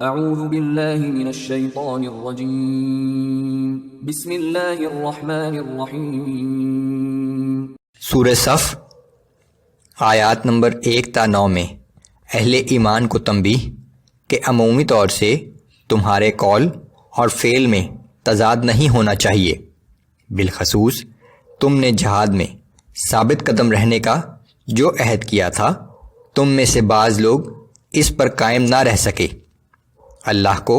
اعوذ باللہ من الشیطان الرجیم بسم اللہ الرحمن الرحیم۔ سورہ صف آیات نمبر 1 تا 9 میں اہل ایمان کو تنبیہ کہ عمومی طور سے تمہارے قول اور فعل میں تضاد نہیں ہونا چاہیے، بالخصوص تم نے جہاد میں ثابت قدم رہنے کا جو عہد کیا تھا، تم میں سے بعض لوگ اس پر قائم نہ رہ سکے۔ اللہ کو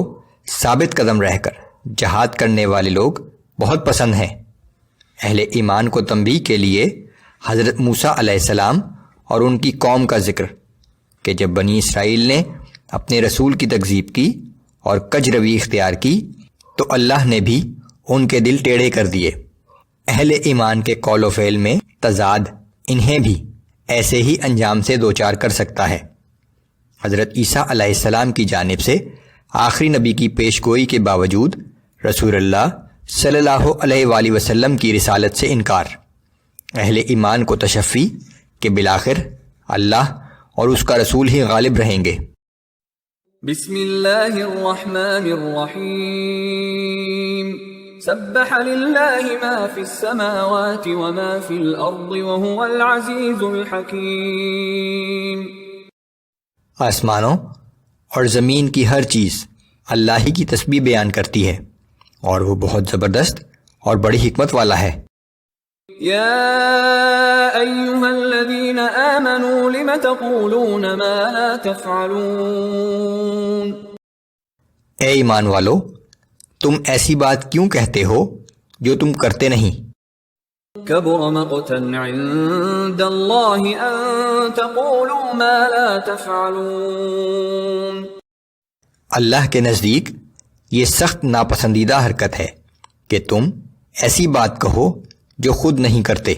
ثابت قدم رہ کر جہاد کرنے والے لوگ بہت پسند ہیں۔ اہل ایمان کو تنبیہ کے لیے حضرت موسیٰ علیہ السلام اور ان کی قوم کا ذکر کہ جب بنی اسرائیل نے اپنے رسول کی تکذیب کی اور کج روی اختیار کی تو اللہ نے بھی ان کے دل ٹیڑھے کر دیے۔ اہل ایمان کے قول و فعل میں تضاد انہیں بھی ایسے ہی انجام سے دوچار کر سکتا ہے۔ حضرت عیسیٰ علیہ السلام کی جانب سے آخری نبی کی پیش گوئی کے باوجود رسول اللہ صلی اللہ علیہ وآلہ وسلم کی رسالت سے انکار، اہل ایمان کو تشفی کہ بالآخر اللہ اور اس کا رسول ہی غالب رہیں گے۔ بسم اللہ الرحمن الرحیم۔ سبح للہ ما فی السماوات وما فی الارض وهو العزیز الحکیم۔ آسمانوں اور زمین کی ہر چیز اللہ ہی کی تسبیح بیان کرتی ہے اور وہ بہت زبردست اور بڑی حکمت والا ہے۔ یا ایھا الذین آمنوا لم تقولون ما لا تفعلون۔ اے ایمان والو، تم ایسی بات کیوں کہتے ہو جو تم کرتے نہیں؟ کبر مقتا عند اللہ ان تقولوا ما لا تفعلون۔ اللہ کے نزدیک یہ سخت ناپسندیدہ حرکت ہے کہ تم ایسی بات کہو جو خود نہیں کرتے۔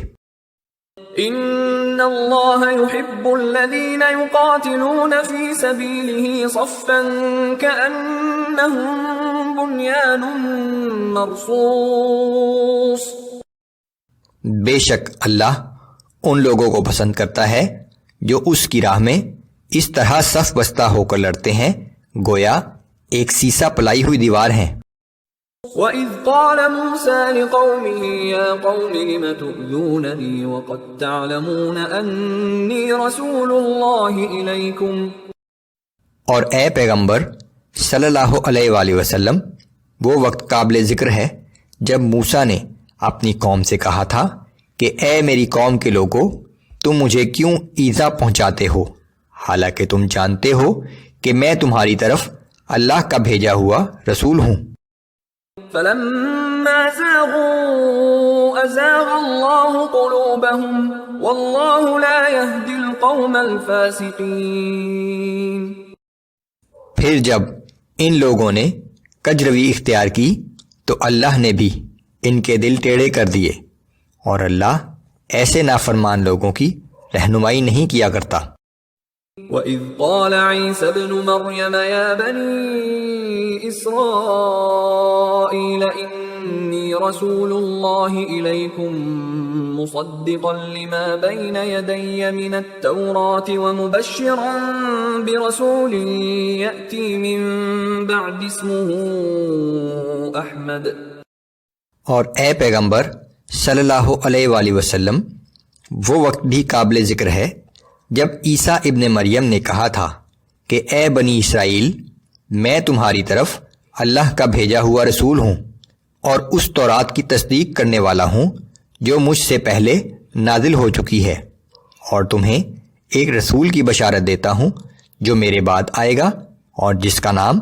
ان اللہ يحب الذین یقاتلون فی سبیلہ صفا کأنہم بنیان مرصوص۔ بے شک اللہ ان لوگوں کو پسند کرتا ہے جو اس کی راہ میں اس طرح صف بستہ ہو کر لڑتے ہیں گویا ایک سیسا پلائی ہوئی دیوار ہیں۔ وَإِذْ قَالَ مُوسَى لِقَوْمِهِ يَا قَوْمِ لِمَ تُؤْذُونَنِي وَقَدْ تَعْلَمُونَ أَنِّي رَسُولُ اللَّهِ إِلَيْكُمْ۔ اور اے پیغمبر صلی اللہ علیہ وآلہ وسلم، وہ وقت قابل ذکر ہے جب موسیٰ نے اپنی قوم سے کہا تھا کہ اے میری قوم کے لوگو، تم مجھے کیوں ایذا پہنچاتے ہو، حالانکہ تم جانتے ہو کہ میں تمہاری طرف اللہ کا بھیجا ہوا رسول ہوں۔ فَلَمَّا زَاغُوا أَزَاغَ اللَّهُ قُلُوبَهُمْ وَاللَّهُ لَا يَهْدِي الْقَوْمَ الْفَاسِقِينَ۔ پھر جب ان لوگوں نے کج روی اختیار کی تو اللہ نے بھی ان کے دل ٹیڑھے کر دیے، اور اللہ ایسے نافرمان لوگوں کی رہنمائی نہیں کیا کرتا۔ وَإِذْ قَالَ عِيسَى ابْنُ مَرْيَمَ يَا بَنِي إِسْرَائِيلَ إِنِّي رَسُولُ اللَّهِ إِلَيْكُمْ مُصَدِّقًا لِمَا بَيْنَ يَدَيَّ مِنَ التَّوْرَاةِ وَمُبَشِّرًا بِرَسُولٍ يَأْتِي مِن بَعْدِ اسْمُهُ أَحْمَدُ۔ اور اے پیغمبر صلی اللہ علیہ وآلہ وسلم، وہ وقت بھی قابل ذکر ہے جب عیسیٰ ابن مریم نے کہا تھا کہ اے بنی اسرائیل، میں تمہاری طرف اللہ کا بھیجا ہوا رسول ہوں اور اس تورات کی تصدیق کرنے والا ہوں جو مجھ سے پہلے نازل ہو چکی ہے، اور تمہیں ایک رسول کی بشارت دیتا ہوں جو میرے بعد آئے گا اور جس کا نام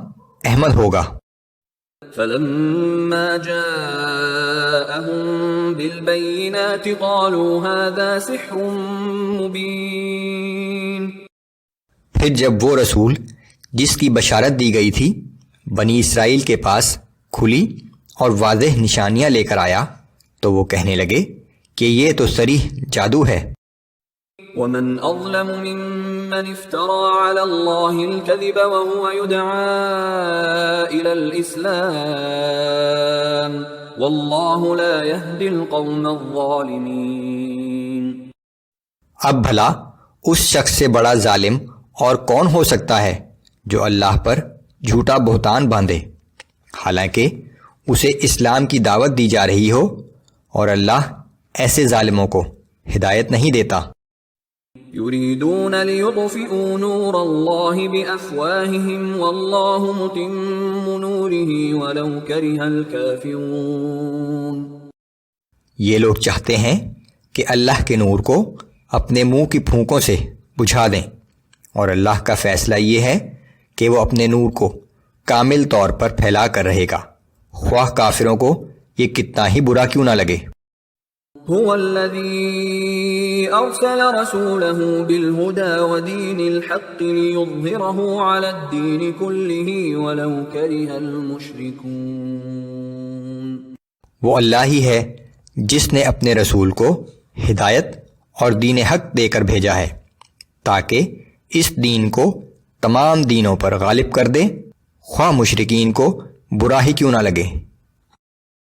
احمد ہوگا۔ فَلَمَّا جَاءَهُم بِالْبَيِّنَاتِ قَالُوا هَذَا سِحْرٌ مُبِينٌ۔ پھر جب وہ رسول جس کی بشارت دی گئی تھی بنی اسرائیل کے پاس کھلی اور واضح نشانیاں لے کر آیا تو وہ کہنے لگے کہ یہ تو صریح جادو ہے۔ وَمَنْ أَظْلَمُ مِمَّنِ افْتَرَى عَلَى اللَّهِ الْكَذِبَ وَهُوَ يُدْعَى إِلَى الْإِسْلَامِ وَاللَّهُ لَا يَهْدِي الْقَوْمَ الظَّالِمِينَ۔ اب بھلا اس شخص سے بڑا ظالم اور کون ہو سکتا ہے جو اللہ پر جھوٹا بہتان باندھے حالانکہ اسے اسلام کی دعوت دی جا رہی ہو، اور اللہ ایسے ظالموں کو ہدایت نہیں دیتا۔ يريدون ليطفئوا نور الله بأفواههم والله متم نوره ولو كره الكافرون۔ یہ لوگ چاہتے ہیں کہ اللہ کے نور کو اپنے منہ کی پھونکوں سے بجھا دیں، اور اللہ کا فیصلہ یہ ہے کہ وہ اپنے نور کو کامل طور پر پھیلا کر رہے گا، خواہ کافروں کو یہ کتنا ہی برا کیوں نہ لگے۔ هو الذي أرسل رسوله بالهدى ودين الحق ليظهره على الدين كله ولو كره المشركون۔ وہ اللہ ہی ہے جس نے اپنے رسول کو ہدایت اور دین حق دے کر بھیجا ہے تاکہ اس دین کو تمام دینوں پر غالب کر دے، خواہ مشرکین کو برا ہی کیوں نہ لگے۔